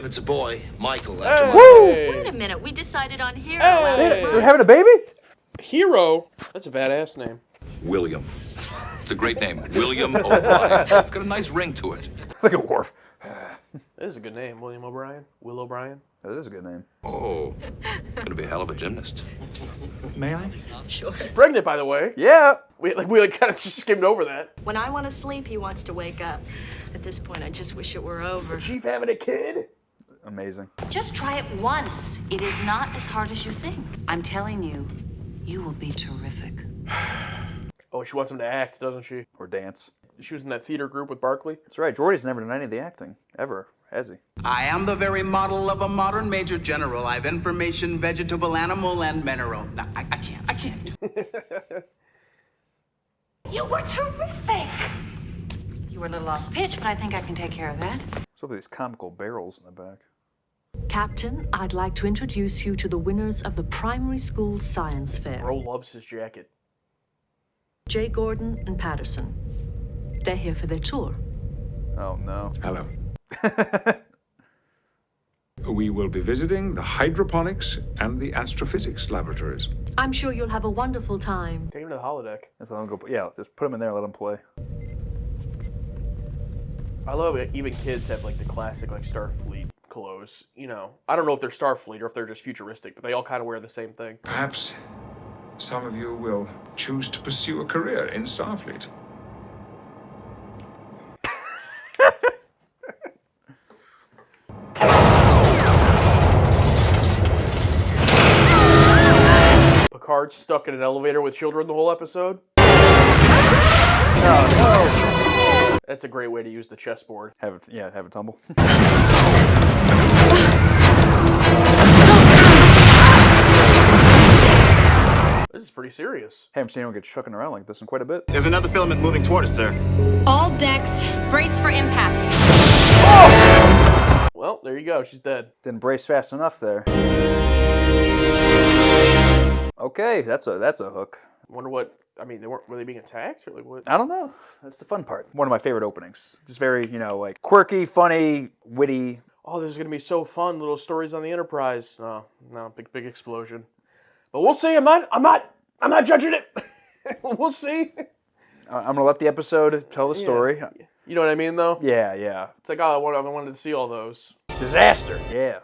If it's a boy, Michael, after Wait a minute, we decided on Hero. They're having a baby? Hero? That's a badass name. William. It's a great name. William O'Brien. It's got a nice ring to it. Look at Worf. That is a good name, William O'Brien. Will O'Brien. That is a good name. Oh, gonna be a hell of a gymnast. May I? Sure. Pregnant, by the way. Yeah. We kind of just skimmed over that. When I want to sleep, he wants to wake up. At this point, I just wish it were over. Chief having a kid? Amazing. Just try it once. It is not as hard as you think. I'm telling you, you will be terrific. Oh, she wants him to act, doesn't she? Or dance. She was in that theater group with Barkley. That's right. Jordy's never done any of the acting. Ever. Has he? I am the very model of a modern major general. I've information, vegetable, animal, and mineral. No, I can't do it. You were terrific. You were a little off pitch, but I think I can take care of that. What's up with these comical barrels in the back? Captain, I'd like to introduce you to the winners of the primary school science fair. Bro loves his jacket. Jay Gordon and Patterson. They're here for their tour. Oh, no. Hello. We will be visiting the hydroponics and the astrophysics laboratories. I'm sure you'll have a wonderful time. Take him to the holodeck. Let's let him go. Yeah, just put him in there and let him play. I love it. Even kids have like the classic like Starfleet clothes. You know, I don't know if they're Starfleet or if they're just futuristic, but they all kind of wear the same thing. Perhaps some of you will choose to pursue a career in Starfleet. Picard's stuck in an elevator with children the whole episode. No. That's a great way to use the chessboard. Have a tumble. This is pretty serious. Haven't seen anyone get shucking around like this in quite a bit. There's another filament moving toward us, sir. All decks, brace for impact. Well, there you go. She's dead. Didn't brace fast enough there. Okay, that's a hook. I wonder what. I mean, were they being attacked or like what? I don't know. That's the fun part. One of my favorite openings. Just very, like quirky, funny, witty. Oh, this is gonna be so fun. Little stories on the Enterprise. No, big explosion. But we'll see. I'm not judging it. We'll see. I'm gonna let the episode tell the story. You know what I mean, though? Yeah. It's like, oh, I wanted to see all those. Disaster. Yeah.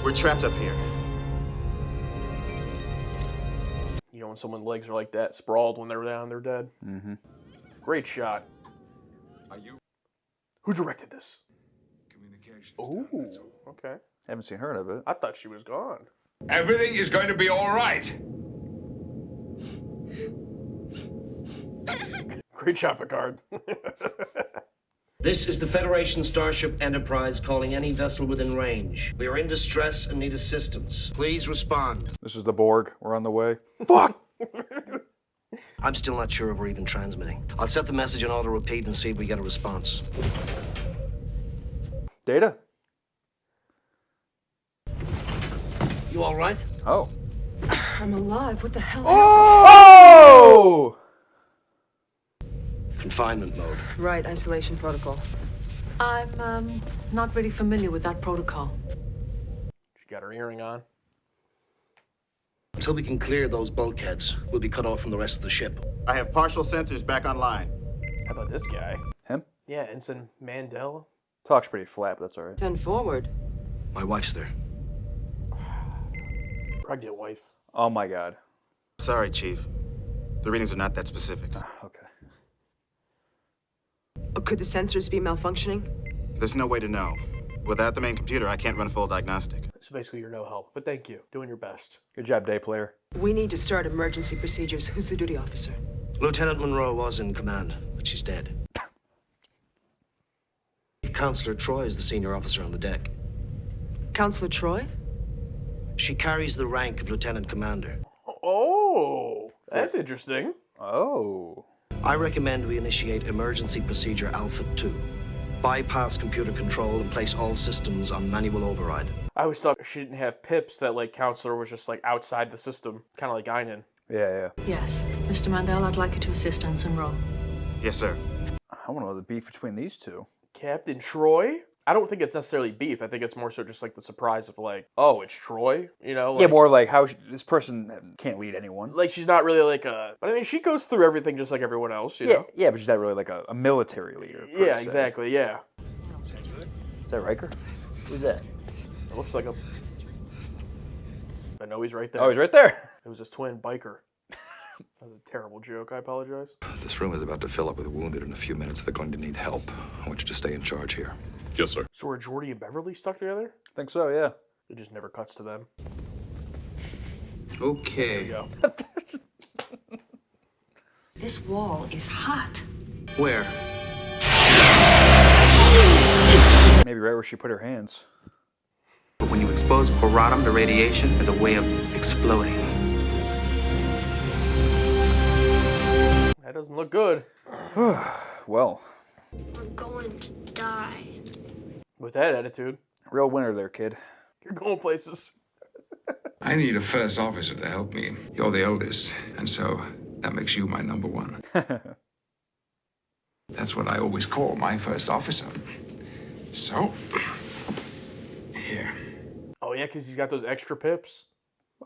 We're trapped up here. You know, when someone's legs are like that, sprawled when they're down, they're dead. Mm-hmm. Great shot. Are you? Who directed this? Communications. Ooh, okay. Haven't seen heard of it. I thought she was gone. Everything is going to be all right. Great shot, Picard. This is the Federation Starship Enterprise calling any vessel within range. We are in distress and need assistance. Please respond. This is the Borg. We're on the way. Fuck! I'm still not sure if we're even transmitting. I'll set the message on auto repeat and see if we get a response. Data? You all right? Oh. I'm alive. What the hell? Oh! Confinement mode. Right, isolation protocol. I'm not really familiar with that protocol. She got her earring on. Until we can clear those bulkheads, we'll be cut off from the rest of the ship. I have partial sensors back online. How about this guy? Him? Yeah, Ensign Mandela. Talks pretty flat, but that's all right. 10 forward. My wife's there. Pregnant wife. Oh my god. Sorry, Chief. The readings are not that specific. Okay. Could the sensors be malfunctioning? There's no way to know. Without the main computer, I can't run a full diagnostic. So basically, you're no help. But thank you. Doing your best. Good job, day player. We need to start emergency procedures. Who's the duty officer? Lieutenant Monroe was in command, but she's dead. Counselor TROI is the senior officer on the deck. Counselor TROI? She carries the rank of lieutenant commander. Oh, that's interesting. Oh. I recommend we initiate emergency procedure Alpha 2. Bypass computer control and place all systems on manual override. I always thought she didn't have pips, that like Counselor was just like outside the system, kind of like Guinan. Yeah. Yes. Mr. Mandel, I'd like you to assist Ensign Rowe. Yes, sir. I want to know the beef between these two. Captain Troy? I don't think it's necessarily beef. I think it's more so just like the surprise of like, oh, it's Troy, you know? Yeah, more like how this person can't lead anyone. Like she's not really like a. But I mean, she goes through everything just like everyone else, you Yeah, know? yeah, but she's not really like a military leader. Per Yeah, se. exactly. Yeah. Is that Riker? Who's that? It looks like a. I know he's right there. Oh, he's right there. It was his twin, Biker. That was a terrible joke. I apologize. This room is about to fill up with wounded. In a few minutes, they're going to need help. I want you to stay in charge here. Yes, sir. So are Geordi and Beverly stuck together? I think so, yeah. It just never cuts to them. Okay. There you go. This wall is hot. Where? Maybe right where she put her hands. But when you expose Boratum to radiation, there's a way of exploding. That doesn't look good. Well, We're going to die. With that attitude, real winner there, kid. you're going places. I need a first officer to help me. You're the eldest, and so that makes you my number one. That's what I always call my first officer. So, here. Oh, yeah, because he's got those extra pips.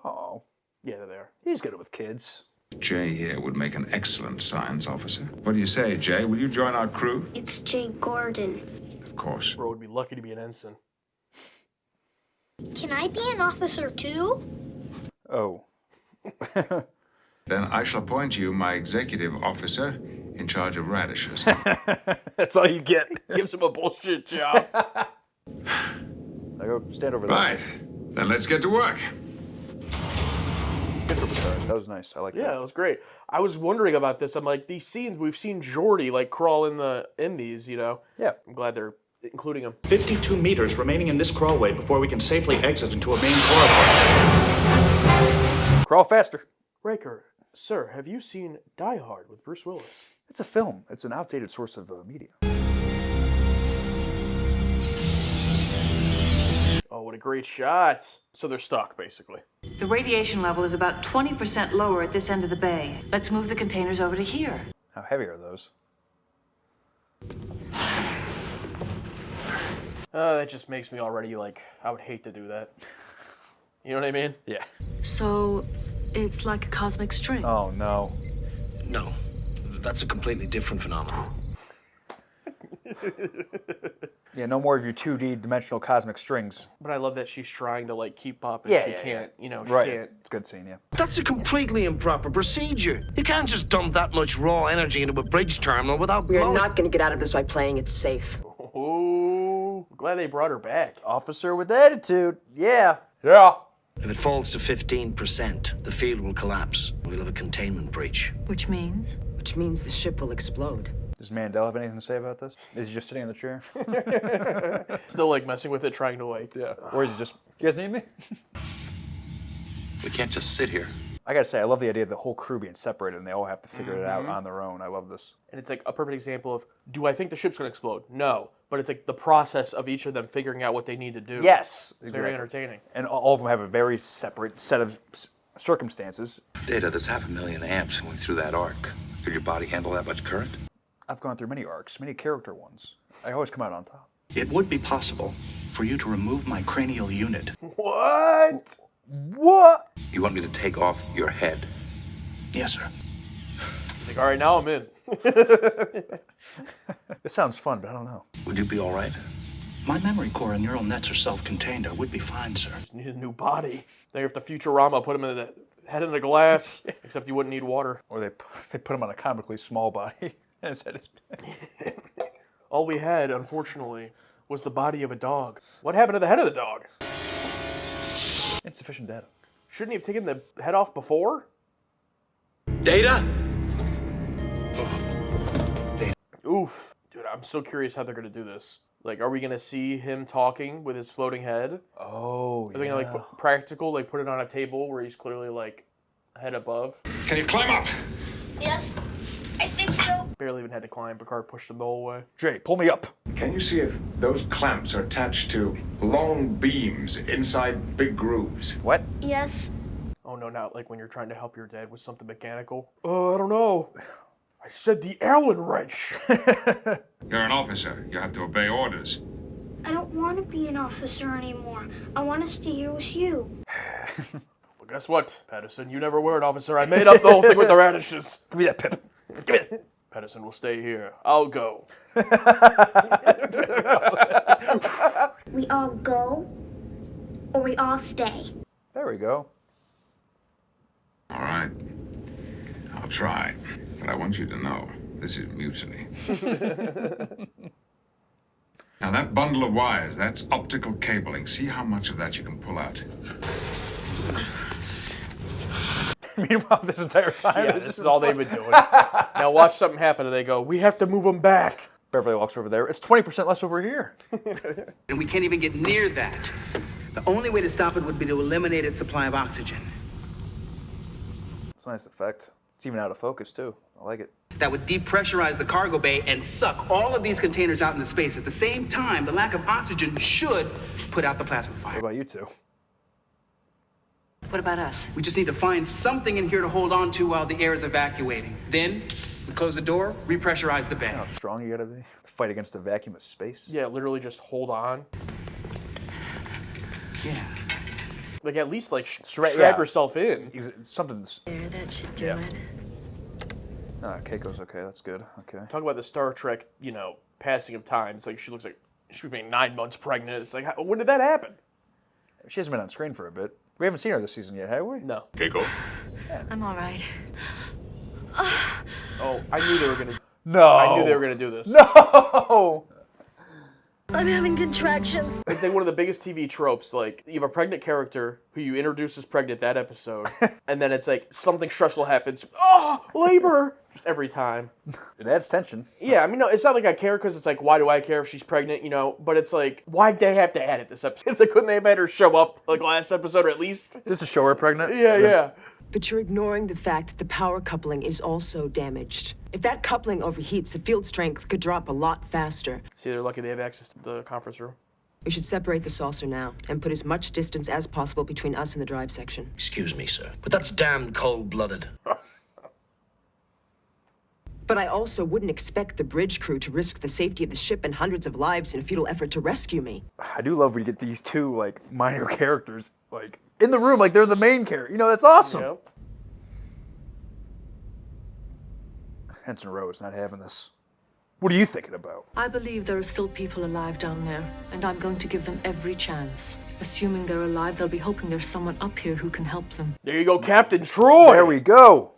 Oh, Yeah, they're there. he's good with kids. Jay here would make an excellent science officer. What do you say, Jay? Will you join our crew? It's Jay Gordon. Of course. Bro would be lucky to be an ensign. Can I be an officer too? Oh. Then I shall appoint you my executive officer in charge of radishes. That's all you get. Gives him a bullshit job. I go stand over there. Right. Then let's get to work. Good superstar. That was nice. I like Yeah, that. that was great. I was wondering about this. I'm like, these scenes, we've seen Geordi like crawl in these, you know? Yeah. I'm glad they're including him. 52 meters remaining in this crawlway before we can safely exit into a main corridor. Crawl faster. Riker, sir, have you seen Die Hard with Bruce Willis? It's a film. It's an outdated source of media. Oh, what a great shot. So they're stuck, basically. The radiation level is about 20% lower at this end of the bay. Let's move the containers over to here. How heavy are those? That just makes me already like, I would hate to do that. You know what I mean? Yeah. So, it's like a cosmic string. Oh, no. No, that's a completely different phenomenon. Yeah, no more of your 2D dimensional cosmic strings. But I love that she's trying to like keep up and Yeah, she yeah, can't, you know, she Right. can't. It's a good scene, yeah. That's a completely improper procedure. You can't just dump that much raw energy into a bridge terminal without We are blowing. not going to get out of this by playing it safe. Oh, glad they brought her back. Officer with attitude. Yeah. Yeah. If it falls to 15%, the field will collapse. We'll have a containment breach. Which means? Which means the ship will explode. Does Mandel have anything to say about this? Is he just sitting in the chair? Still like messing with it, trying to like, Yeah. Or is he just, you guys need me? We can't just sit here. I gotta say, I love the idea of the whole crew being separated and they all have to figure it out on their own. I love this. And it's like a perfect example of, do I think the ship's gonna explode? No. But it's like the process of each of them figuring out what they need to do. Yes. It's very entertaining. And all of them have a very separate set of circumstances. Data, there's 500,000 amps going through that arc. Could your body handle that much current? I've gone through many arcs, many character ones. I always come out on top. It would be possible for you to remove my cranial unit. What? What? You want me to take off your head? Yes, sir. Like, all right, now I'm in. This sounds fun, but I don't know. Would you be all right? My memory core and neural nets are self-contained. I would be fine, sir. Just need a new body. They have to Futurama, put him in the head in the glass, except you wouldn't need water. Or they put him on a comically small body and his head is big. All we had, unfortunately, was the body of a dog. What happened to the head of the dog? Insufficient data. Shouldn't he have taken the head off before? Data? Oof. Dude, I'm so curious how they're going to do this. Like, are we going to see him talking with his floating head? Oh, Are they going to, like, put practical, like, put it on a table where he's clearly, like, head above? Can you climb up? Yes, I think so. Barely even had to climb. Picard pushed him the whole way. Jay, pull me up. Can you see if those clamps are attached to long beams inside big grooves? What? Yes. Oh, no, not like when you're trying to help your dad with something mechanical. Oh, I don't know. I said the Allen wrench. You're an officer. You have to obey orders. I don't want to be an officer anymore. I want to stay here with you. Well, guess what, Patterson? You never were an officer. I made up the whole thing with the radishes. Give me that pip. Give me it. Patterson will stay here. I'll go. We all go, or we all stay. There we go. All right. I'll try. But I want you to know, this is mutiny. Now that bundle of wires, that's optical cabling. See how much of that you can pull out. Meanwhile, this entire time, Yeah, this is all they've been doing. Now watch something happen and they go, we have to move them back. Beverly walks over there. It's 20% less over here. And we can't even get near that. The only way to stop it would be to eliminate its supply of oxygen. It's a nice effect. It's even out of focus, too. I like it. That would depressurize the cargo bay and suck all of these containers out into space. At the same time, the lack of oxygen should put out the plasma fire. What about you two? What about us? We just need to find something in here to hold on to while the air is evacuating. Then, we close the door, repressurize the bay. How strong you gotta be. Fight against the vacuum of space. Yeah, literally just hold on. Yeah. Like, at least, like, strap yourself in. Something's... There, that should do it. Keiko's okay. That's good. Okay. Talk about the Star Trek, you know, passing of time. It's like she looks like she was being 9 months pregnant. It's like, when did that happen? She hasn't been on screen for a bit. We haven't seen her this season yet, have we? No. Keiko? I'm all right. Oh, I knew they were gonna... No! I knew they were gonna do this. No! I'm having contractions. It's like one of the biggest TV tropes. Like, you have a pregnant character who you introduce as pregnant that episode, and then it's like something stressful happens. Oh, labor! Just every time. It adds tension. Yeah, I mean, no, it's not like I care because it's like, why do I care if she's pregnant, you know? But it's like, why'd they have to add it this episode? It's like, couldn't they have had her show up like last episode or at least? Just to show her pregnant? Yeah. But you're ignoring the fact that the power coupling is also damaged. If that coupling overheats, the field strength could drop a lot faster. See, they're lucky they have access to the conference room. We should separate the saucer now and put as much distance as possible between us and the drive section. Excuse me, sir, but that's damned cold-blooded. But I also wouldn't expect the bridge crew to risk the safety of the ship and hundreds of lives in a futile effort to rescue me. I do love when you get these two, like, minor characters, like, in the room, like they're the main character. You know, that's awesome. Yep. Henson Rose not having this. What are you thinking about? I believe there are still people alive down there, and I'm going to give them every chance. Assuming they're alive, they'll be hoping there's someone up here who can help them. There you go, Captain Troy! There we go.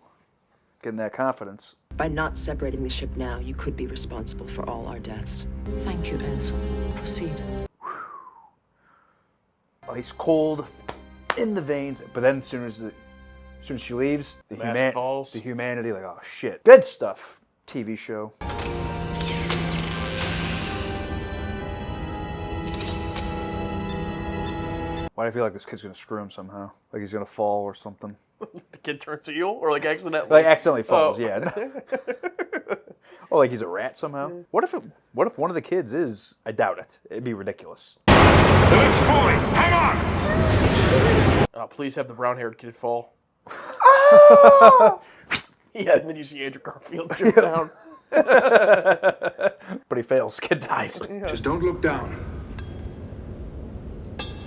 Getting that confidence. By not separating the ship now, you could be responsible for all our deaths. Thank you, Ensign. Proceed. Ice cold in the veins, but then as soon as she leaves, Mask falls. the humanity, like, oh shit. Good stuff. TV show. Why do I feel like this kid's gonna screw him somehow? Like he's gonna fall or something. The kid turns eel? Or like accidentally? Like accidentally falls, Oh. yeah. Oh, like he's a rat somehow? What if one of the kids is... I doubt it. It'd be ridiculous. The lift's falling! Hang on! Oh, please have the brown-haired kid fall. Yeah, and then you see Andrew Garfield jump down. But he fails. Kid dies. Just don't look down.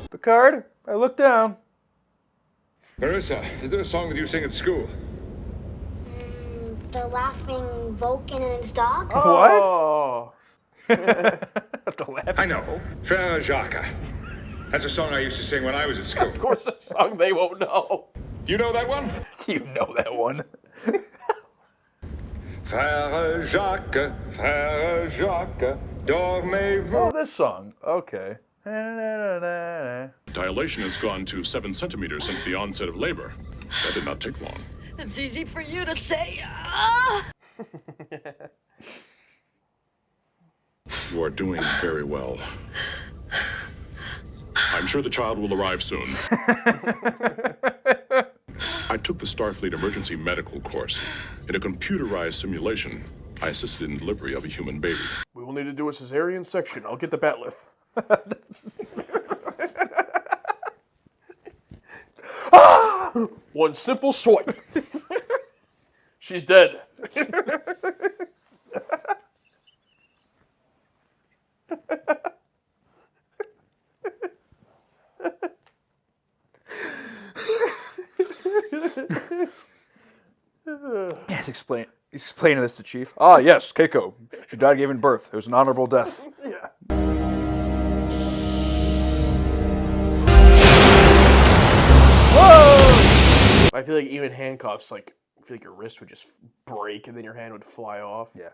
Picard, I look down. Marissa, is there a song that you sing at school? The laughing Vulcan and his dog? Oh. I know. Frere Jacques. That's a song I used to sing when I was at school. Of course, a song they won't know. Do you know that one? You know that one. Frère Jacques, dormez-vous. Oh, this song. Okay. Dilation has gone to 7 centimeters since the onset of labor. That did not take long. It's easy for you to say. Ah! You are doing very well. I'm sure the child will arrive soon. I took the Starfleet Emergency Medical course. In a computerized simulation, I assisted in delivery of a human baby. We will need to do a cesarean section. I'll get the batleth. One simple swipe. She's dead. He's explaining this to Chief. Ah, yes, Keiko. She died giving birth. It was an honorable death. Yeah. Whoa! I feel like even handcuffs, like, I feel like your wrist would just break and then your hand would fly off. Yeah.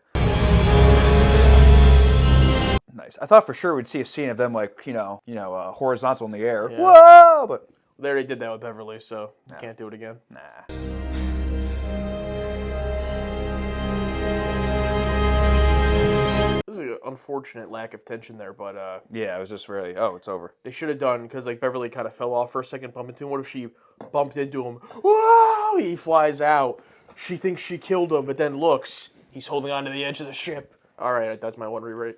Nice. I thought for sure we'd see a scene of them, like, horizontal in the air. Yeah. Whoa! But they already did that with Beverly, so you can't do it again. Nah. This is an unfortunate lack of tension there, but yeah, it was just really, oh, it's over. They should have done, because like Beverly kind of fell off for a second, bumped into him. What if she bumped into him? Whoa! He flies out. She thinks she killed him, but then looks. He's holding on to the edge of the ship. All right, that's my one rewrite.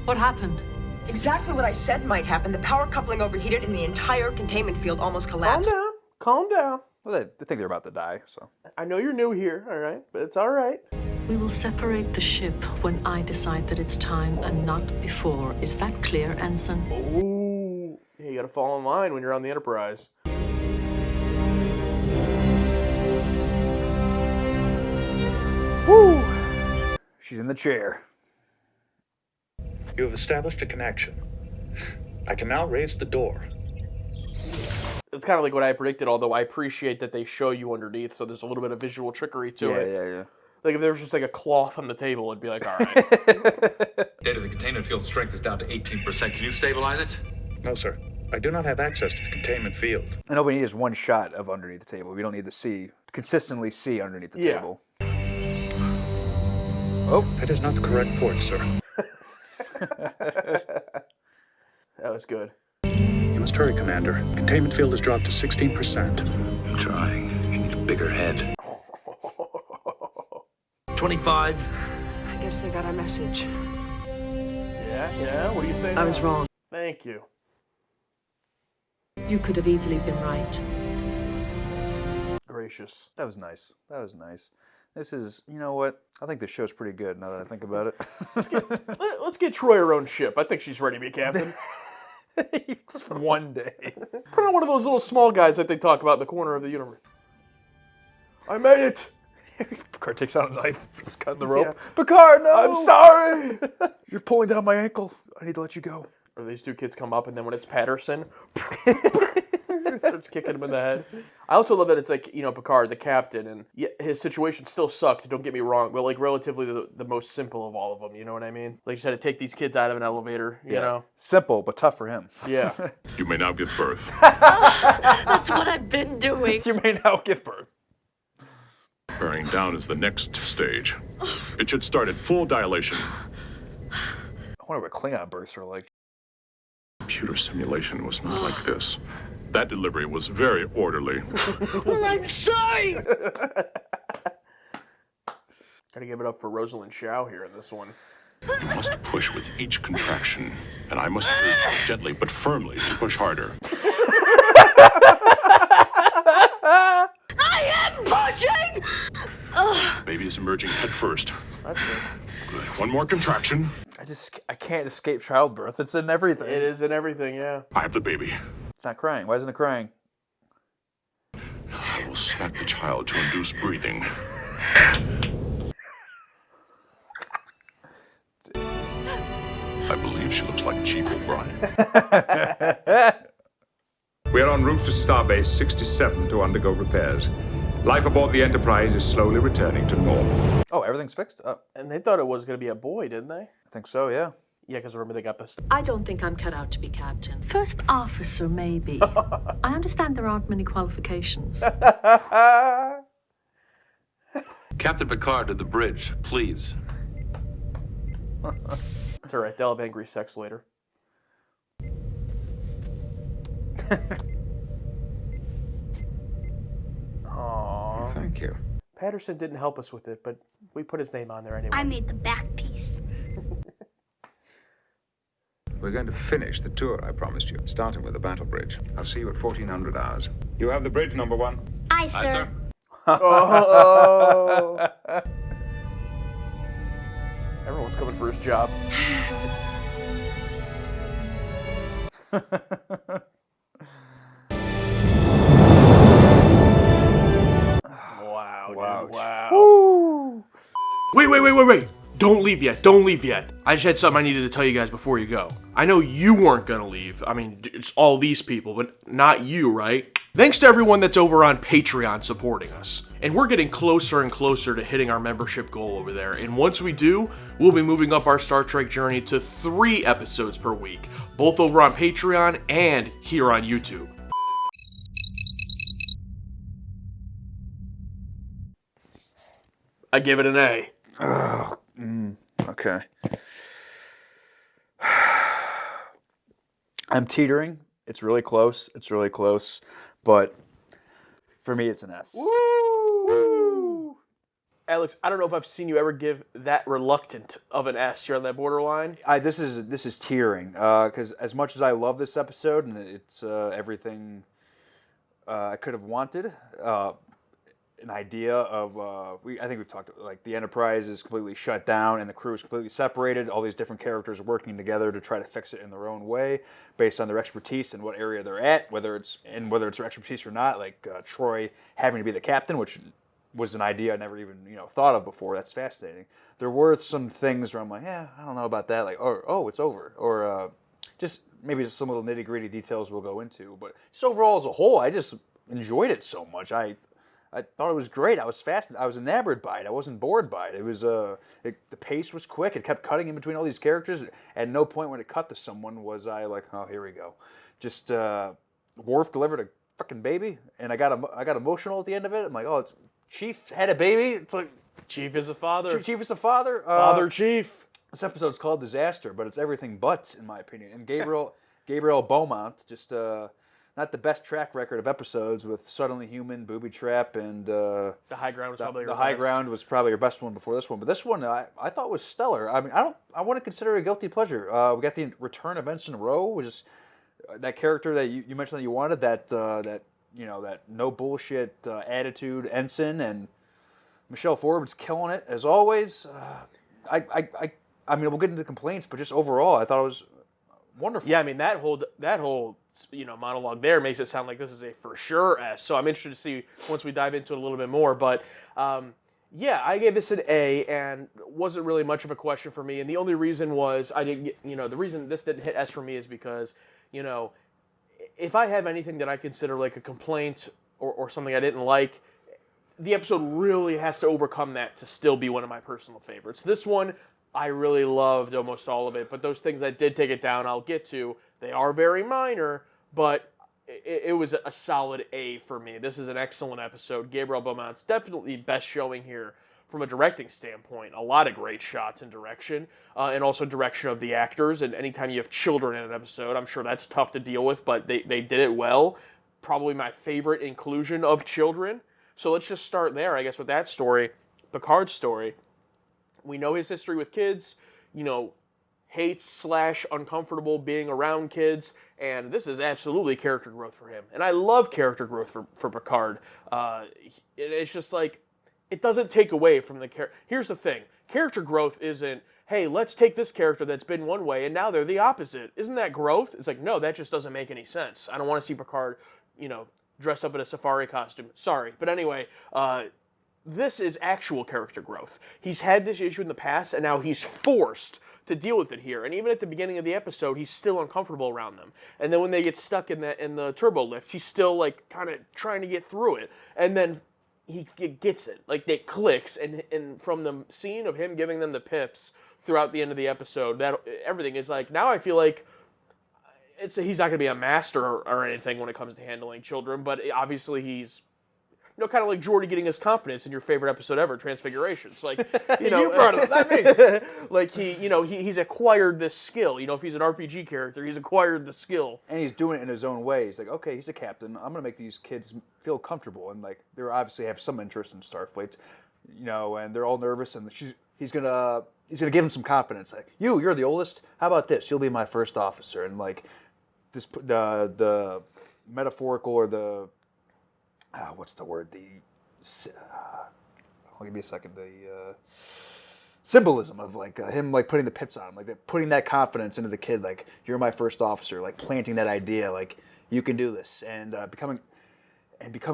What happened? Exactly what I said might happen. The power coupling overheated and the entire containment field almost collapsed. Calm down. Calm down. Well, they think they're about to die, so. I know you're new here, all right? But it's all right. We will separate the ship when I decide that it's time and not before. Is that clear, Ensign? Ooh. Yeah, you gotta fall in line when you're on the Enterprise. Woo! She's in the chair. You have established a connection. I can now raise the door. It's kind of like what I predicted, although I appreciate that they show you underneath, so there's a little bit of visual trickery to it. Yeah. Like if there was just like a cloth on the table, it'd be like, all right. Data, the containment field strength is down to 18%. Can you stabilize it? No, sir. I do not have access to the containment field. And all we need is one shot of underneath the table. We don't need to consistently see underneath the table. Oh, that is not the correct port, sir. That was good. You must hurry, Commander. Containment field has dropped to 16%. I'm trying. You need a bigger head. 25. I guess they got our message. Yeah, what do you say? I was wrong. Thank you. You could have easily been right. Gracious. That was nice. This is, you know what? I think the show's pretty good now that I think about it. Let's get Troy her own ship. I think she's ready to be captain. One day. Put on one of those little small guys that they talk about in the corner of the universe. I made it. Picard takes out a knife, just cutting the rope. Yeah. Picard, no! I'm sorry. You're pulling down my ankle. I need to let you go. Or these two kids come up, and then when it's Patterson, starts kicking him in the head. I also love that it's like, Picard, the captain, and his situation still sucked, don't get me wrong, but like relatively the most simple of all of them, you know what I mean? Like, just had to take these kids out of an elevator, you know? Simple, but tough for him. Yeah. You may now give birth. That's what I've been doing. You may now give birth. Bearing down is the next stage. It should start at full dilation. I wonder what Klingon births are like. Computer simulation was not like this. That delivery was very orderly. Well, I'm sorry. Gotta give it up for Rosalind Shaw here in this one. You must push with each contraction, and I must urge you gently but firmly to push harder. I am pushing! Baby is emerging head first. That's good. Good. One more contraction. I can't escape childbirth. It's in everything. It is in everything, yeah. I have the baby. It's not crying. Why isn't it crying? I will smack the child to induce breathing. I believe she looks like Chief O'Brien. We are en route to Starbase 67 to undergo repairs. Life aboard the Enterprise is slowly returning to normal. Oh, everything's fixed? Oh. And they thought it was going to be a boy, didn't they? I think so, yeah. Yeah, because remember they got this. I don't think I'm cut out to be captain. First officer, maybe. I understand there aren't many qualifications. Captain Picard to the bridge, please. It's all right. They'll have angry sex later. Aww. Thank you. Patterson didn't help us with it, but we put his name on there anyway. I made the back piece. We're going to finish the tour I promised you, starting with the battle bridge. I'll see you at 1400 hours. You have the bridge, number one. Aye, sir. Aye, sir. Oh. Everyone's coming for his job. Wow. Wow. Dude, wow. Woo. Wait. Don't leave yet. I just had something I needed to tell you guys before you go. I know you weren't gonna leave. I mean, it's all these people, but not you, right? Thanks to everyone that's over on Patreon supporting us. And we're getting closer and closer to hitting our membership goal over there. And once we do, we'll be moving up our Star Trek journey to 3 episodes per week, both over on Patreon and here on YouTube. I give it an A. Okay. I'm teetering. It's really close. But for me, it's an S. Woo! Alex, I don't know if I've seen you ever give that reluctant of an S. You're on that borderline. This is teetering because as much as I love this episode and it's everything I could have wanted, an idea of I think we've talked like the Enterprise is completely shut down and the crew is completely separated. All these different characters working together to try to fix it in their own way, based on their expertise and what area they're at, whether it's their expertise or not. Like TROI having to be the captain, which was an idea I never even thought of before. That's fascinating. There were some things where I'm like, I don't know about that. Like, oh, it's over, or just maybe some little nitty gritty details we'll go into. But just overall as a whole, I just enjoyed it so much. I thought it was great. I was fascinated. I was enamored by it. I wasn't bored by it. It was the pace was quick. It kept cutting in between all these characters. At no point when it cut to someone was I like, oh, here we go. Just Worf delivered a fucking baby, and I got emotional at the end of it. I'm like, oh, it's Chief had a baby. It's like Chief is a father. Chief is a father. Father Chief. This episode's called Disaster, but it's everything but, in my opinion. And Gabriel Beaumont just. Not the best track record of episodes with Suddenly Human, Booby Trap, and The High Ground was probably the High Ground was probably your best one before this one. But this one I thought was stellar. I mean, I want to consider it a guilty pleasure. We got the return of Ensign Rowe, which is that character that you mentioned that you wanted, that no bullshit attitude ensign, and Michelle Forbes killing it as always. I mean, we'll get into complaints, but just overall, I thought it was wonderful. Yeah, I mean that whole monologue there makes it sound like this is a for sure S. So I'm interested to see once we dive into it a little bit more. But yeah, I gave this an A, and wasn't really much of a question for me. And the only reason was I didn't get, the reason this didn't hit S for me is because if I have anything that I consider like a complaint or something I didn't like, the episode really has to overcome that to still be one of my personal favorites. This one, I really loved almost all of it, but those things that did take it down, I'll get to. They are very minor, but it was a solid A for me. This is an excellent episode. Gabriel Beaumont's definitely best showing here from a directing standpoint. A lot of great shots and direction, and also direction of the actors. And anytime you have children in an episode, I'm sure that's tough to deal with, but they did it well. Probably my favorite inclusion of children. So let's just start there, I guess, with that story, Picard's story. We know his history with kids, hates / uncomfortable being around kids, and this is absolutely character growth for him. And I love character growth for Picard. It's just like, it doesn't take away from the character. Here's the thing. Character growth isn't, hey, let's take this character that's been one way and now they're the opposite. Isn't that growth? It's like, no, that just doesn't make any sense. I don't want to see Picard, dressed up in a safari costume. Sorry. But anyway, this is actual character growth. He's had this issue in the past, and now he's forced to deal with it here. And even at the beginning of the episode, he's still uncomfortable around them. And then when they get stuck in the turbo lift, he's still like kind of trying to get through it. And then he gets it. Like, it clicks. And from the scene of him giving them the pips throughout the end of the episode, that everything is like, now I feel like he's not going to be a master or anything when it comes to handling children, but obviously he's, kind of like Geordi getting his confidence in your favorite episode ever, Transfigurations. Like, you brought it up, not me. Like he's acquired this skill. If he's an RPG character, he's acquired the skill. And he's doing it in his own way. He's like, okay, he's a captain. I'm gonna make these kids feel comfortable, and like they obviously have some interest in Starfleet, and they're all nervous, and he's gonna give them some confidence. Like, you're the oldest. How about this? You'll be my first officer, and like this the metaphorical or the what's the word? I'll give you a second. The symbolism of like him like putting the pips on him, like putting that confidence into the kid. Like, you're my first officer. Like, planting that idea. Like, you can do this, and becoming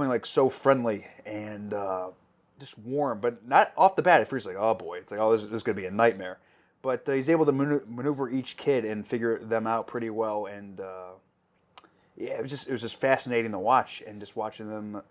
like so friendly and just warm, but not off the bat. At first, like, oh boy, it's like, oh, this is going to be a nightmare. But he's able to maneuver each kid and figure them out pretty well. And yeah, it was just fascinating to watch, and just watching them.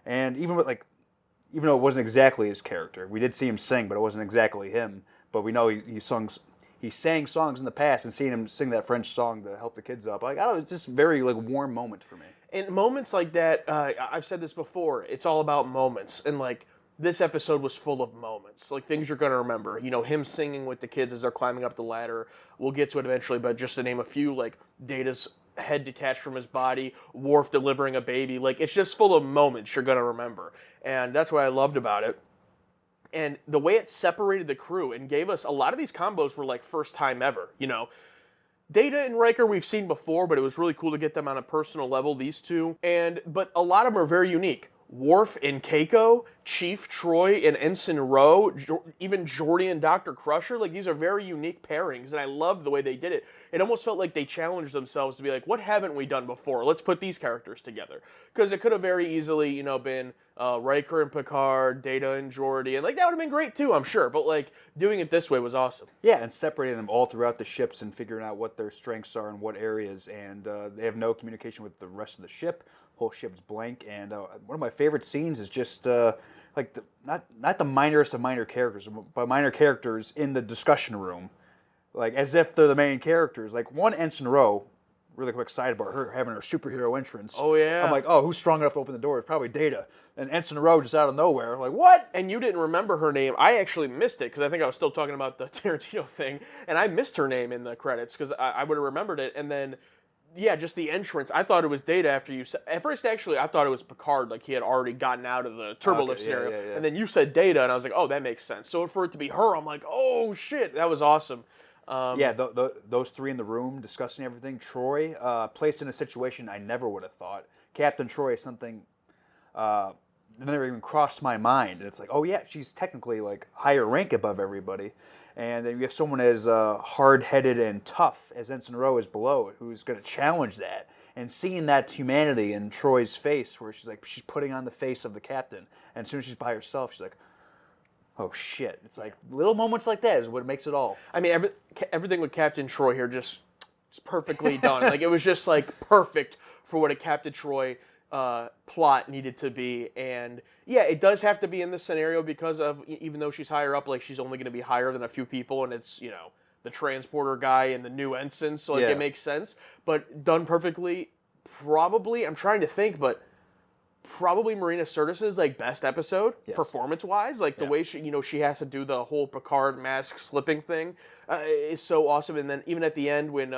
And even though it wasn't exactly his character, we did see him sing, but it wasn't exactly him. But we know he sang songs in the past, and seeing him sing that French song to help the kids up, like, I don't know, it's just a very like warm moment for me. And moments like that, I've said this before, it's all about moments. And like this episode was full of moments, like things you're going to remember. You know, him singing with the kids as they're climbing up the ladder. We'll get to it eventually, but just to name a few, like Data's head detached from his body, Worf delivering a baby. Like, it's just full of moments you're going to remember. And that's what I loved about it. And the way it separated the crew and gave us a lot of these combos were like first time ever, you know. Data and Riker we've seen before, but it was really cool to get them on a personal level, these two. But a lot of them are very unique. Worf and Keiko, Chief TROI and Ensign Ro, even Geordi and Dr. Crusher, like these are very unique pairings, and I love the way they did it. It almost felt like they challenged themselves to be like, what haven't we done before? Let's put these characters together. Because it could have very easily, you know, been Riker and Picard, Data and Geordi, and like that would have been great too, I'm sure. But like doing it this way was awesome. Yeah, and separating them all throughout the ships and figuring out what their strengths are and what areas, and they have no communication with the rest of the ship. Whole ship's blank, and one of my favorite scenes is just like not the minorest of minor characters, but minor characters in the discussion room, like as if they're the main characters. Like one Ensign Ro, really quick sidebar, her having her superhero entrance. Oh yeah. I'm like, oh, who's strong enough to open the door? It's probably Data. And Ensign Ro just out of nowhere, like what? And you didn't remember her name. I actually missed it because I think I was still talking about the Tarantino thing, and I missed her name in the credits because I would have remembered it, and then. Yeah, just the entrance. I thought it was Data after you said... At first, actually, I thought it was Picard, like he had already gotten out of the turbolift scenario. Yeah. And then you said Data, and I was like, oh, that makes sense. So for it to be her, I'm like, oh, shit, that was awesome. Yeah, those three in the room discussing everything. TROI, placed in a situation I never would have thought. Captain TROI is something that never even crossed my mind. And it's like, oh, yeah, she's technically like higher rank above everybody. And then you have someone as hard-headed and tough as Ensign Ro is below, who's going to challenge that. And seeing that humanity in TROI's face, where she's putting on the face of the captain. And as soon as she's by herself, she's like, oh shit. It's like little moments like that is what makes it all. I mean, everything with Captain TROI here just perfectly done. Like, it was just like perfect for what a Captain TROI plot needed to be. And yeah, it does have to be in this scenario because of, even though she's higher up, like she's only going to be higher than a few people, and it's, you know, the transporter guy and the new ensign, so like it makes sense. But done perfectly, probably, I'm trying to think, but probably Marina Sirtis's like best episode, performance-wise. Like the way she, you know, she has to do the whole Picard mask slipping thing is so awesome. And then even at the end when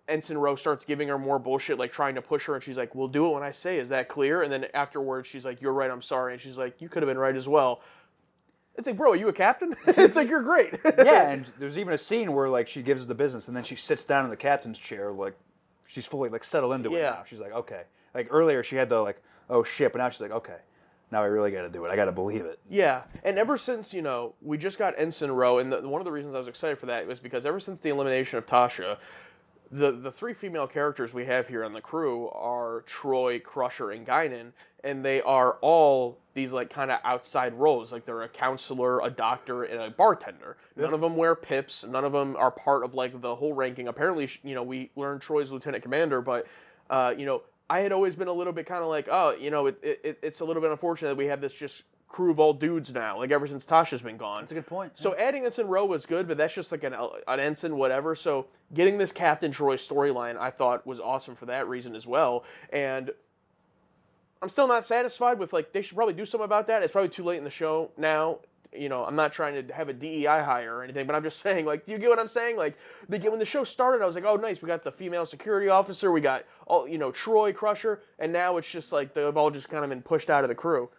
Ensign Ro starts giving her more bullshit, like trying to push her, and she's like, we'll do it when I say, is that clear? And then afterwards, she's like, you're right, I'm sorry. And she's like, you could have been right as well. It's like, bro, are you a captain? It's like, you're great. Yeah, and there's even a scene where like she gives the business, and then she sits down in the captain's chair, like she's fully like settled into it now. She's like, okay. Like earlier she had the like, oh shit, but now she's like, okay, now I really got to do it. I got to believe it. Yeah, and ever since, you know, we just got Ensign Ro, and one of the reasons I was excited for that was because ever since the elimination of Tasha, the three female characters we have here on the crew are TROI, Crusher, and Guinan, and they are all these like kind of outside roles. Like they're a counselor, a doctor, and a bartender. None of them wear pips. None of them are part of like the whole ranking. Apparently, you know, we learned TROI's lieutenant commander, but you know, I had always been a little bit kind of like, oh, you know, it's a little bit unfortunate that we have this just crew of all dudes now, like ever since Tasha's been gone. That's a good point. So adding Ensign Ro was good, but that's just like an ensign, whatever. So getting this Captain TROI storyline, I thought was awesome for that reason as well. And I'm still not satisfied with, like, they should probably do something about that. It's probably too late in the show now. You know, I'm not trying to have a DEI hire or anything, but I'm just saying, like, do you get what I'm saying? Like, when the show started, I was like, oh, nice, we got the female security officer, we got, all, you know, TROI, Crusher, and now it's just like they've all just kind of been pushed out of the crew.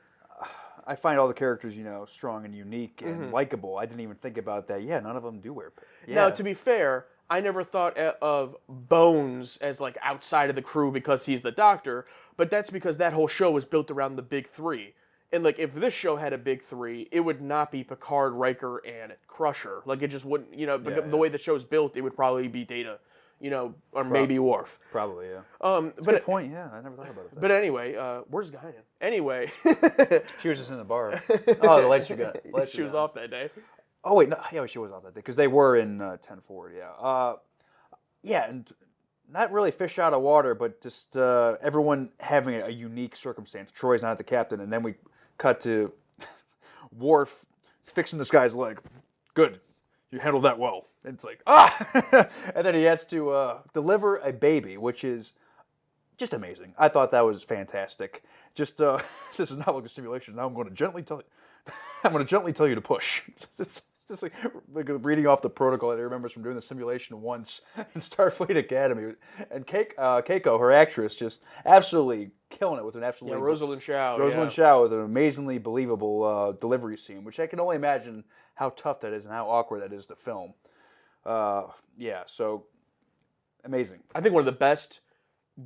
I find all the characters, you know, strong and unique and likable. I didn't even think about that. Yeah, none of them do wear pips. Yeah. Now, to be fair, I never thought of Bones as, like, outside of the crew because he's the doctor, but that's because that whole show was built around the big three. And, like, if this show had a big three, it would not be Picard, Riker, and Crusher. Like, it just wouldn't, you know, the way the show's built, it would probably be Data or maybe Worf. Probably, yeah. But good point. Yeah, I never thought about it. But anyway, where's Guinan? Anyway, she was just in the bar. Oh, the lights are good. She was off that day. Oh wait, no, yeah, she was off that day because they were in 10 forward. Yeah, yeah, and not really fish out of water, but just everyone having a unique circumstance. Troy's not the captain, and then we cut to Worf fixing this guy's leg. Good, you handled that well. And it's like and then he has to deliver a baby, which is just amazing. I thought that was fantastic. Just this is not like a simulation. Now I'm going to gently tell you. I'm going to gently tell you to push. It's just like reading off the protocol that I remember from doing the simulation once in Starfleet Academy. And Keiko, her actress, just absolutely killing it with an absolutely... Yeah, Rosalind Shaw. Rosalind Shaw with an amazingly believable delivery scene, which I can only imagine how tough that is and how awkward that is to film. Yeah, so amazing. I think one of the best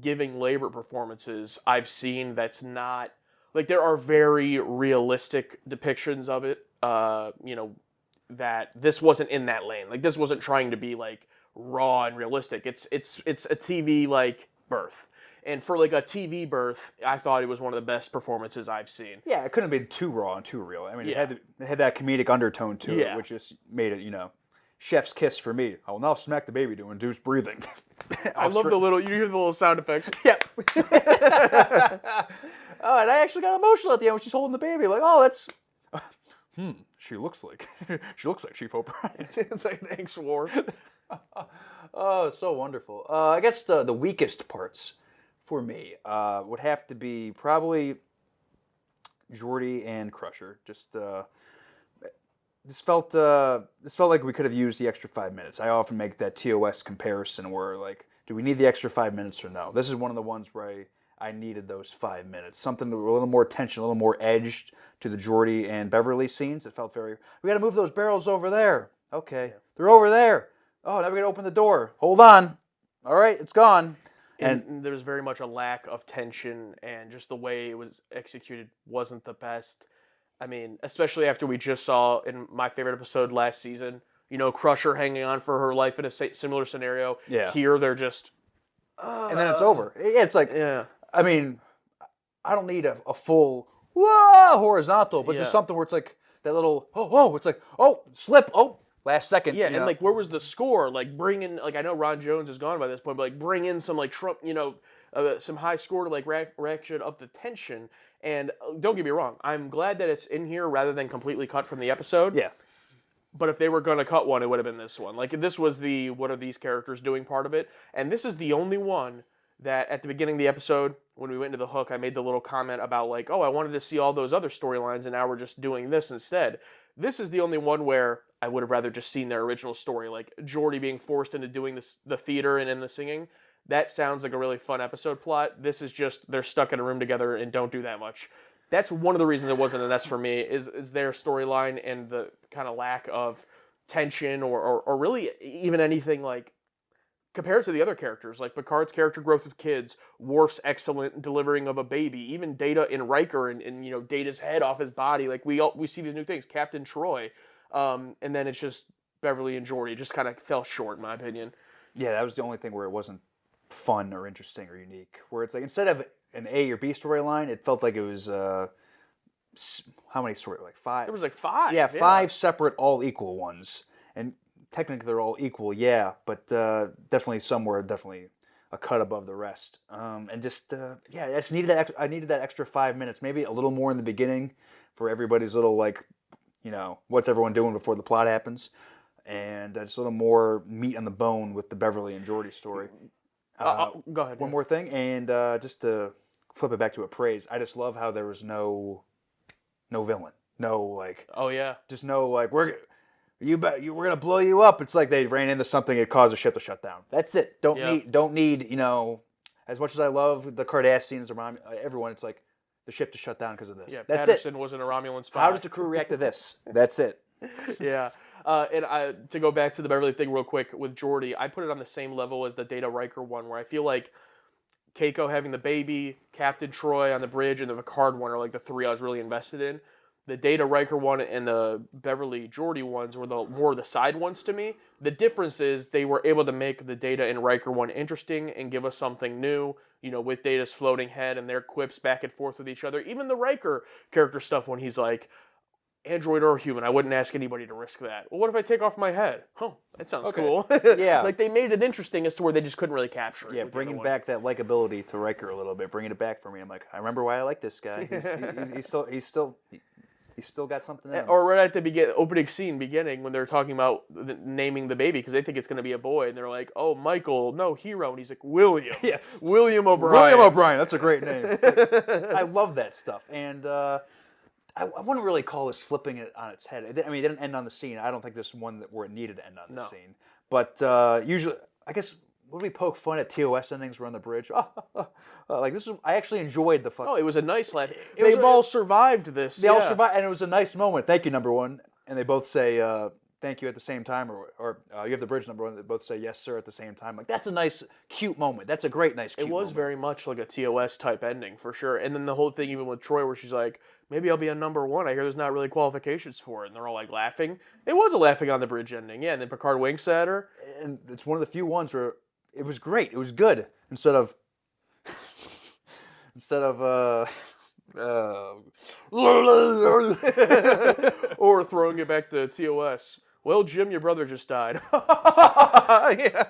giving labor performances I've seen that's not... Like, there are very realistic depictions of it, that this wasn't in that lane. Like, this wasn't trying to be, like, raw and realistic. It's a TV, like, birth. And for, like, a TV birth, I thought it was one of the best performances I've seen. Yeah, it couldn't have been too raw and too real. I mean, it had that comedic undertone to it, which just made it, chef's kiss for me. I will now smack the baby to induce breathing. I love you hear the little sound effects. Yep. Oh, and I actually got emotional at the end when she's holding the baby. Like, oh, that's... She looks like Chief O'Brien. It's like, thanks, Worf. Oh, it's so wonderful. I guess the weakest parts for me would have to be probably Geordi and Crusher. Just this felt like we could have used the extra 5 minutes. I often make that TOS comparison where, like, do we need the extra 5 minutes or no? This is one of the ones where I needed those 5 minutes. Something a little more tension, a little more edged to the Geordi and Beverly scenes. It felt very, we got to move those barrels over there. Okay, they're over there. Oh, now we got to open the door. Hold on. All right, it's gone. And there was very much a lack of tension, and just the way it was executed wasn't the best. I mean, especially after we just saw in my favorite episode last season, Crusher hanging on for her life in a similar scenario. Yeah. Here, they're just... and then it's over. Yeah, it's like... Yeah. I mean, I don't need a full horizontal, but just something where it's like that little it's like slip, last second. Yeah, and like where was the score? Like bring in, like I know Ron Jones is gone by this point, but like bring in some like Trump, some high score to like ratchet up the tension. And don't get me wrong, I'm glad that it's in here rather than completely cut from the episode. Yeah. But if they were going to cut one, it would have been this one. Like this was the what are these characters doing part of it, and this is the only one that at the beginning of the episode, when we went into the hook, I made the little comment about like, oh, I wanted to see all those other storylines, and now we're just doing this instead. This is the only one where I would have rather just seen their original story, like Geordi being forced into doing the theater and in the singing. That sounds like a really fun episode plot. This is just they're stuck in a room together and don't do that much. That's one of the reasons it wasn't an S for me, is their storyline and the kind of lack of tension or really even anything like compared to the other characters, like Picard's character growth with kids, Worf's excellent delivering of a baby, even Data and Riker and Data's head off his body. Like we see these new things, Captain TROI, and then it's just Beverly and Geordi. It just kind of fell short, in my opinion. Yeah, that was the only thing where it wasn't fun or interesting or unique. Where it's like instead of an A or B storyline, it felt like it was how many stories? Like 5. There was like 5. Yeah, 5 separate, all equal ones, and technically they're all equal, yeah, but definitely some were definitely a cut above the rest. And just I just needed that. I needed that extra 5 minutes, maybe a little more in the beginning, for everybody's little like, what's everyone doing before the plot happens, and just a little more meat on the bone with the Beverly and Geordi story. Go ahead. One more thing, and just to flip it back to a praise, I just love how there was no villain, no like. Oh yeah. Just no like we're gonna blow you up. It's like they ran into something that caused the ship to shut down. That's it. Don't need as much as I love the Cardassians, everyone. It's like the ship to shut down because of this. Yeah, that's Patterson it. wasn't a Romulan spy. How does the crew react to this? That's it. Yeah. And to go back to the Beverly thing real quick with Geordi, I put it on the same level as the Data Riker one, where I feel like Keiko having the baby, Captain TROI on the bridge, and the Picard one are like the 3 I was really invested in. the Data Riker one and the Beverly Geordi ones were more the side ones to me. The difference is they were able to make the Data and Riker one interesting and give us something new, with Data's floating head and their quips back and forth with each other. Even the Riker character stuff when he's like, android or human, I wouldn't ask anybody to risk that. Well, what if I take off my head? Oh, that sounds cool. Yeah. Like, they made it interesting as to where they just couldn't really capture it. Yeah, bringing back that likability to Riker a little bit, bringing it back for me. I'm like, I remember why I like this guy. He's still got something in him. Or right at the opening scene beginning when they're talking about naming the baby because they think it's going to be a boy and they're like, oh, Michael, no, Hero. And he's like, William. Yeah. William O'Brien. William O'Brien, that's a great name. I love that stuff. And I wouldn't really call this flipping it on its head. It didn't end on the scene. I don't think this is one where it needed to end on the scene. But usually, I guess, would we poke fun at TOS endings where on the bridge? Like this is, I actually enjoyed the fuck. Oh, it was a nice laugh. They've all survived this. They all survived, and it was a nice moment. Thank you, number one. And they both say thank you at the same time, or you have the bridge number one. They both say yes, sir, at the same time. Like that's a nice, cute moment. That's a great, nice. Cute It was moment. very much like a TOS type ending for sure. And then the whole thing, even with Troy, where she's like, maybe I'll be a number one. I hear there's not really qualifications for it. And they're all like laughing. It was a laughing on the bridge ending. Yeah, and then Picard winks at her. And it's one of the few ones where it was great. It was good. Instead of or throwing it back to TOS. Well, Jim, your brother just died. Yeah.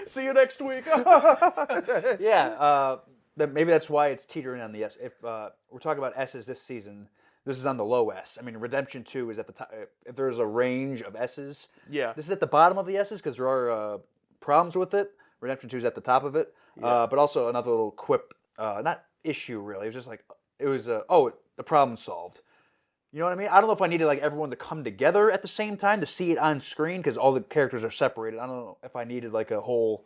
See you next week. Yeah. Maybe that's why it's teetering on the S. If we're talking about S's this season, this is on the low S. I mean, Redemption 2 is at the top. If there's a range of S's, yeah, this is at the bottom of the S's because there are problems with it. Redemption 2 is at the top of it. Yeah. But also another little quip, not issue really. It was just like, the problem solved. You know what I mean? I don't know if I needed like everyone to come together at the same time to see it on screen because all the characters are separated. I don't know if I needed like a whole,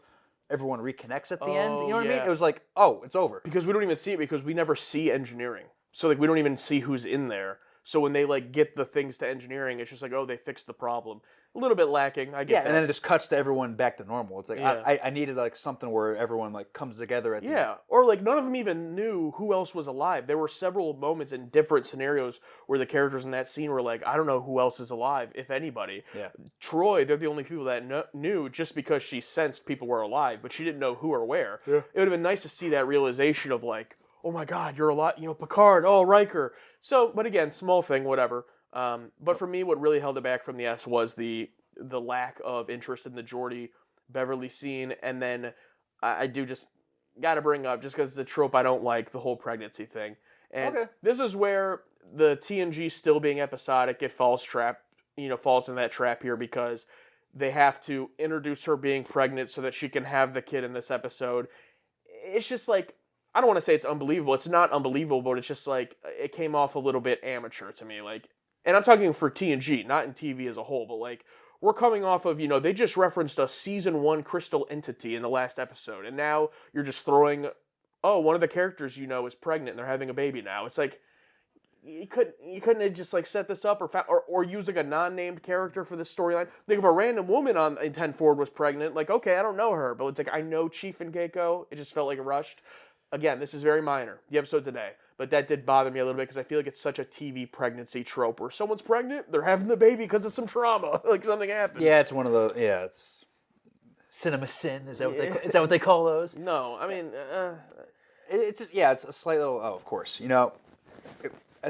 everyone reconnects at the end. You know what I mean? It was like, oh, it's over. Because we don't even see it because we never see engineering. So like we don't even see who's in there. So when they like get the things to engineering, it's just like, oh, they fixed the problem. A little bit lacking. I get that. And then it just cuts to everyone back to normal. It's like Yeah. I needed like something where everyone like comes together at the end. Or like none of them even knew who else was alive. There were several moments in different scenarios where the characters in that scene were like, I don't know who else is alive, if anybody. Yeah. Troy, they're the only people that knew just because she sensed people were alive, but she didn't know who or where. Yeah. It would have been nice to see that realization of like, oh my God, you're alive. Picard, oh, Riker. So, but again, small thing, whatever. But for me, what really held it back from the S was the lack of interest in the Geordi Beverly scene, and then I do just got to bring up, just because it's a trope I don't like, the whole pregnancy thing. And this is where the TNG still being episodic, it falls in that trap here because they have to introduce her being pregnant so that she can have the kid in this episode. It's just like, I don't want to say it's unbelievable. It's not unbelievable, but it's just like, it came off a little bit amateur to me. Like, and I'm talking for TNG, not in TV as a whole, but like, we're coming off of, they just referenced a season 1 crystal entity in the last episode. And now you're just throwing, one of the characters is pregnant and they're having a baby now. It's like, you couldn't have just like set this up or use like a non-named character for this storyline. Think if a random woman in 10 Forward was pregnant, like, okay, I don't know her, but it's like, I know Chief and Keiko. It just felt like rushed. Again, this is very minor. The episode's a day. But that did bother me a little bit because I feel like it's such a TV pregnancy trope where someone's pregnant, they're having the baby because of some trauma. Like something happened. Yeah, it's one of the, it's cinema sin. Is that what they call those? No, I mean, it's a slight little, of course. I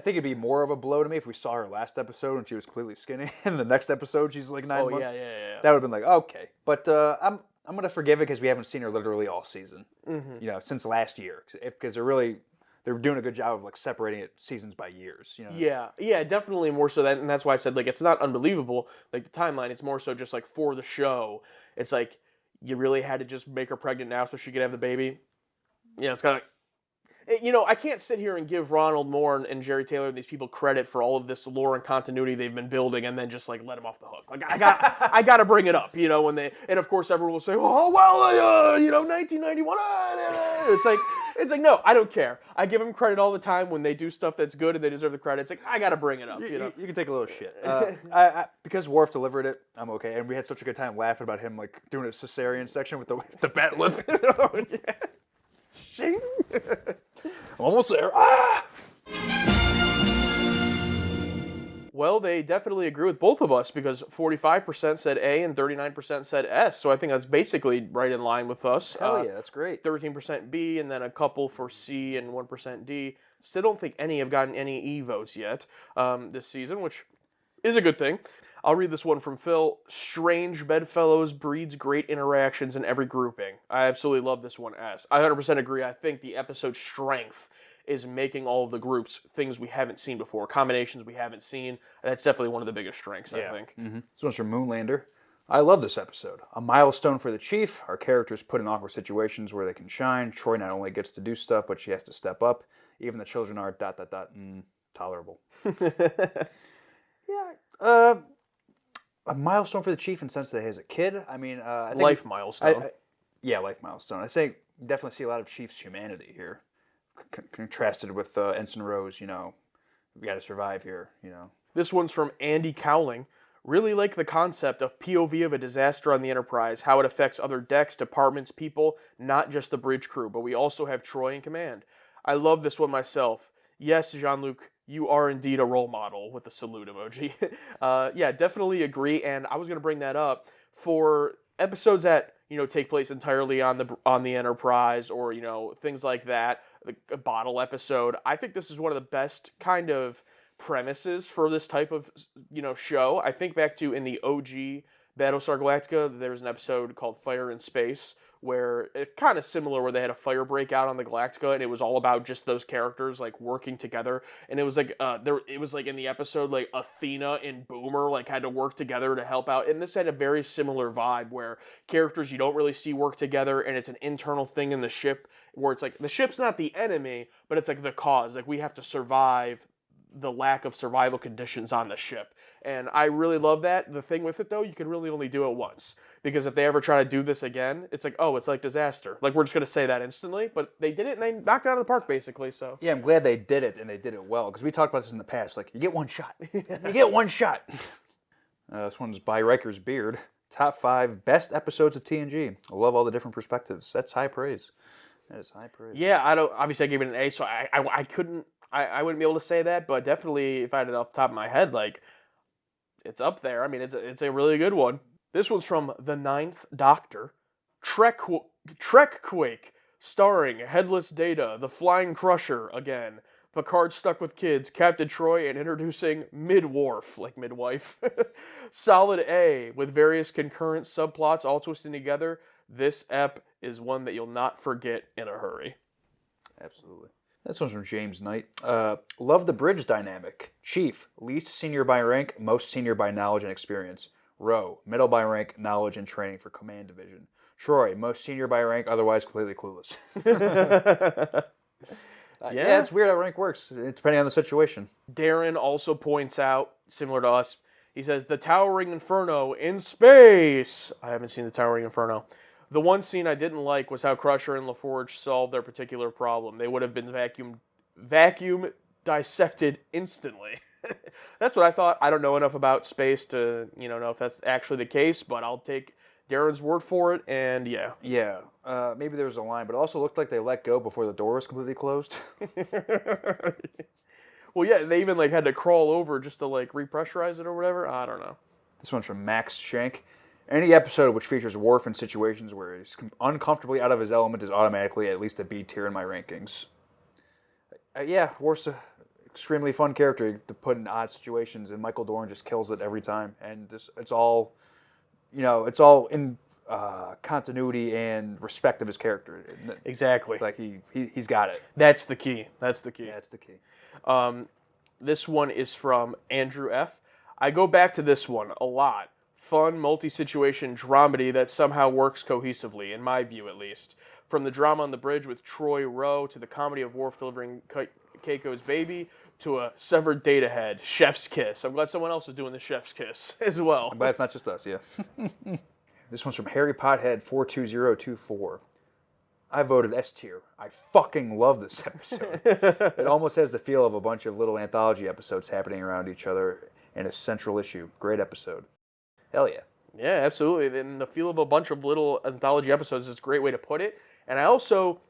think it'd be more of a blow to me if we saw her last episode and she was completely skinny. And the next episode, she's like 9 months. Yeah. That would have been like, okay. But I'm going to forgive it because we haven't seen her literally all season. Mm-hmm. Since last year. Because they're doing a good job of like separating it seasons by years. Yeah, definitely more so that, and that's why I said like it's not unbelievable. Like the timeline, it's more so just like for the show. It's like you really had to just make her pregnant now so she could have the baby. It's kind of I can't sit here and give Ronald Moore and Jerry Taylor and these people credit for all of this lore and continuity they've been building and then just like let them off the hook. Like I got to bring it up, when they, and of course everyone will say, oh well, 1991. It's like no, I don't care. I give them credit all the time when they do stuff that's good and they deserve the credit. It's like I got to bring it up. You can take a little shit. Because Worf delivered it, I'm okay, and we had such a good time laughing about him like doing a cesarean section with the bat lift. Shing. I'm almost there. Well, they definitely agree with both of us because 45% said A and 39% said S. So I think that's basically right in line with us. Hell yeah, that's great. 13% B and then a couple for C and 1% D. Still don't think any have gotten any E votes yet this season, which is a good thing. I'll read this one from Phil. Strange bedfellows breeds great interactions in every grouping. I absolutely love this one, S. I 100% agree. I think the episode's strength is making all of the groups things we haven't seen before, combinations we haven't seen. That's definitely one of the biggest strengths, I think. This one's from Moonlander. I love this episode. A milestone for the Chief. Our characters put in awkward situations where they can shine. Troy not only gets to do stuff, but she has to step up. Even the children are ... tolerable. A milestone for the Chief in the sense that as a kid, I mean... I think life milestone. Yeah, life milestone. I think you definitely see a lot of Chief's humanity here. Contrasted with Ensign Rose, we got to survive here, This one's from Andy Cowling. Really like the concept of POV of a disaster on the Enterprise, how it affects other decks, departments, people, not just the bridge crew, but we also have Troy in command. I love this one myself. Yes, Jean-Luc, you are indeed a role model with the salute emoji. Yeah, definitely agree, and I was going to bring that up for episodes that, take place entirely on the Enterprise or, things like that, a bottle episode. I think this is one of the best kind of premises for this type of, show. I think back to in the OG Battlestar Galactica, there was an episode called Fire in Space where it kind of similar where they had a fire breakout on the Galactica and it was all about just those characters like working together, and it was like it was like in the episode like Athena and Boomer like had to work together to help out, and this had a very similar vibe where characters you don't really see work together and it's an internal thing in the ship where it's like the ship's not the enemy but it's like the cause, like we have to survive the lack of survival conditions on the ship. And I really love that. The thing with it though, you can really only do it once. Because if they ever try to do this again, it's like, oh, it's like disaster. Like we're just gonna say that instantly, but they did it and they knocked it out of the park basically, so. Yeah, I'm glad they did it and they did it well. Because we talked about this in the past, like you get one shot. You get one shot. This one's by Riker's Beard. Top 5 best episodes of TNG. I love all the different perspectives. That's high praise. That is high praise. Yeah, obviously I gave it an A, so I couldn't I wouldn't be able to say that, but definitely if I had it off the top of my head, like it's up there. I mean, it's a really good one. This one's from The Ninth Doctor, Trekquake, starring Headless Data, the Flying Crusher again, Picard stuck with kids, Captain Troy, and introducing Midwarf, like midwife. Solid A, with various concurrent subplots all twisting together. This ep is one that you'll not forget in a hurry. Absolutely. This one's from James Knight. Love the bridge dynamic. Chief, least senior by rank, most senior by knowledge and experience. Ro, middle by rank, knowledge and training for command division. Troy, most senior by rank, otherwise completely clueless. Yeah, it's weird how rank works, depending on the situation. Darren also points out, similar to us, he says, the Towering Inferno in space. I haven't seen the Towering Inferno. The one scene I didn't like was how Crusher and LaForge solved their particular problem. They would have been vacuum dissected instantly. That's what I thought. I don't know enough about space to know if that's actually the case, but I'll take Darren's word for it, and yeah. Yeah, maybe there was a line, but it also looked like they let go before the door was completely closed. Well, yeah, they even had to crawl over just to repressurize it or whatever. I don't know. This one's from Max Shank. Any episode which features Worf in situations where he's uncomfortably out of his element is automatically at least a B tier in my rankings. Yeah, Worf's an extremely fun character to put in odd situations, and Michael Dorn just kills it every time. And it's all in continuity and respect of his character. Exactly. He's got it. That's the key. That's the key. Yeah, that's the key. This one is from Andrew F. I go back to this one a lot. Fun, multi-situation dramedy that somehow works cohesively, in my view at least. From the drama on the bridge with Troy Rowe to the comedy of Worf delivering Keiko's baby to a severed data head, chef's kiss. I'm glad someone else is doing the chef's kiss as well. I'm glad it's not just us, yeah. This one's from Harry Pothead 42024. I voted S tier. I fucking love this episode. It almost has the feel of a bunch of little anthology episodes happening around each other and a central issue. Great episode. Hell yeah. Yeah, absolutely. And the feel of a bunch of little anthology episodes is a great way to put it. And I also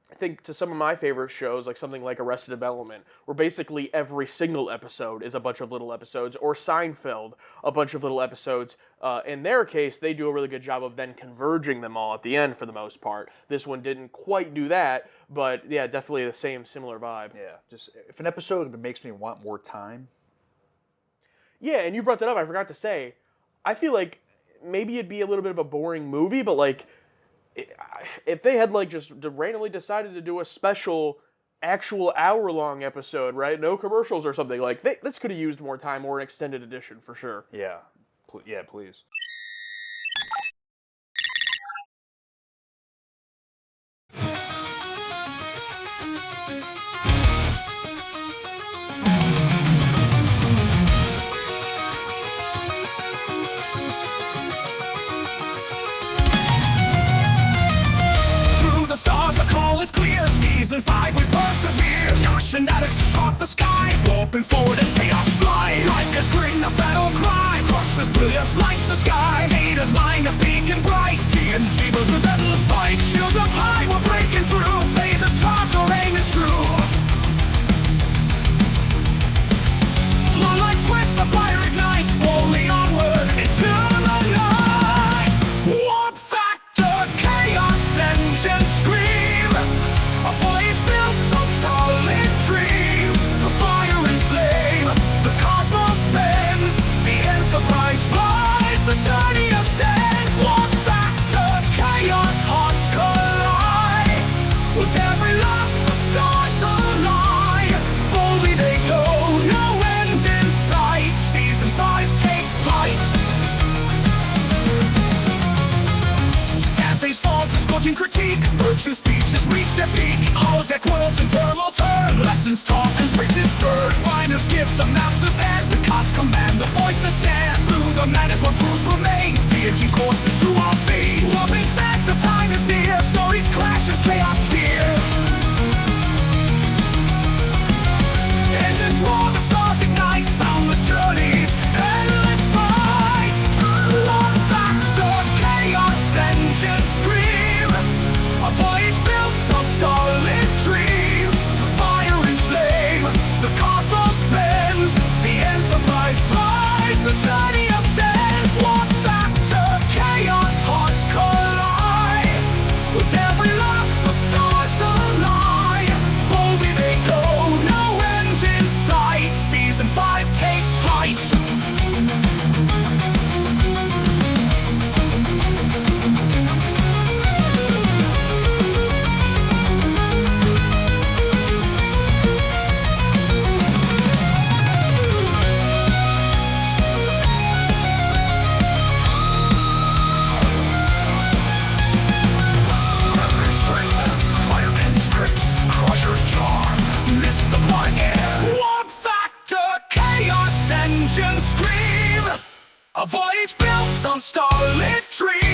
I think to some of my favorite shows, like something like Arrested Development, where basically every single episode is a bunch of little episodes, or Seinfeld, a bunch of little episodes. In their case, they do a really good job of then converging them all at the end for the most part. This one didn't quite do that, but yeah, definitely the similar vibe. Yeah, just if an episode makes me want more time. Yeah, and you brought that up, I forgot to say, I feel like maybe it'd be a little bit of a boring movie, but like, if they had like just randomly decided to do a special actual hour-long episode, right? No commercials or something, like this could have used more time or an extended edition for sure. Yeah. Yeah, please. Stars, the call is clear. Season 5, we persevere. Josh and Alex chart the skies, warping forward as chaos flies. Like a scream, the battle cry. Crushes brilliance lights the sky. Vader's mind a beacon bright. TNG was a battle spike. Shields up high, we're breaking through. Phases charged, our aim is true. Moonlight twists, the fire ignites. Boldly onward into the night. Warp factor, chaos engine scream. A voyage built on starlit dreams. The fire and flame, the cosmos bends. The Enterprise flies, the journey ascends. Warp factor, chaos hearts collide. With every laugh, the stars align. Boldly they go, no end in sight. Season 5 takes flight. Anthe's fall to scorching critique. Virtue speeches reach their peak. Holodeck worlds in turmoil turn. Lessons taught and bridges burned. Finders gift a master's hand. The gods command the voice that stands. Through the madness what truth remains. TNG courses through our veins. Warping fast, the time is near. Stories clashes, chaos steers. Engines roar, the stars ignite. Boundless journeys, endless fight. Warp factor, chaos engine scream. A voyage built on starlit dreams. The fire and flame, the cosmos bends. The Enterprise flies, the journey ascends. Warp factor, chaos hearts collide. With every laugh, the stars align. Boldly they go, no end in sight. Season 5 takes flight. Warp factor, chaos engine scream. A voyage built on starlit dreams.